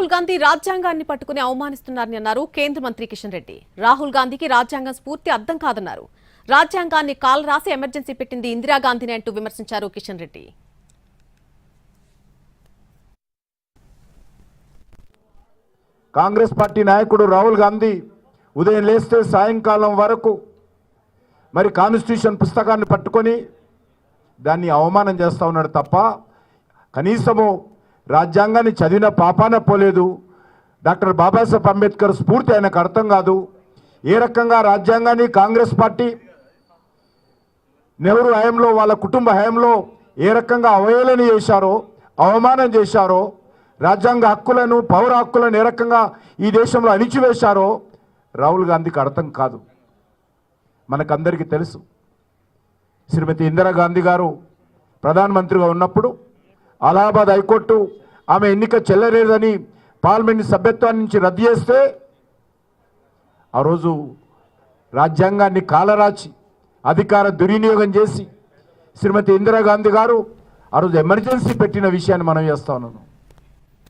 రాహుల్ గాంధీ రాజ్యాంగాన్ని పట్టుకుని అవమానిస్తున్నారని అన్నారు కేంద్ర మంత్రి కిషన్ రెడ్డి. రాహుల్ గాంధీకి రాజ్యాంగం స్ఫూర్తి అర్థం కాదన్నారు. రాజ్యాంగాన్ని కాలరాసి ఎమర్జెన్సీ పెట్టింది ఇందిరాగాంధీని అంటూ విమర్శించారు కిషన్ రెడ్డి. కాంగ్రెస్ పార్టీ నాయకుడు రాహుల్ గాంధీ ఉదయం లేస్తే సాయంకాలం వరకు మరి కాన్స్టిట్యూషన్ పుస్తకాన్ని పట్టుకొని దాన్ని అవమానం చేస్తూ ఉన్నాడు తప్ప కనీసము రాజ్యాంగాన్ని చదివిన పాపాన పోలేదు. డాక్టర్ బాబాసాహెబ్ అంబేద్కర్ స్ఫూర్తి ఆయనకు అర్థం కాదు. ఏ రకంగా రాజ్యాంగాన్ని కాంగ్రెస్ పార్టీ నెహ్రూ హయాంలో వాళ్ళ కుటుంబ హయాంలో ఏ రకంగా అవహేళన చేశారో, అవమానం చేశారో, రాజ్యాంగ హక్కులను పౌర హక్కులను ఏ రకంగా ఈ దేశంలో అణిచివేశారో రాహుల్ గాంధీకి అర్థం కాదు. మనకందరికీ తెలుసు, శ్రీమతి ఇందిరాగాంధీ గారు ప్రధానమంత్రిగా ఉన్నప్పుడు అలహాబాద్ హైకోర్టు ఆమె ఎన్నిక చెల్లలేదని పార్లమెంట్ సభ్యత్వాన్ని నుంచి రద్దు చేస్తే ఆ రోజు రాజ్యాంగాన్ని కాలరాచి అధికార దుర్వినియోగం చేసి శ్రీమతి ఇందిరాగాంధీ గారు ఆ రోజు ఎమర్జెన్సీ పెట్టిన విషయాన్ని మనం చేస్తా ఉన్నాను.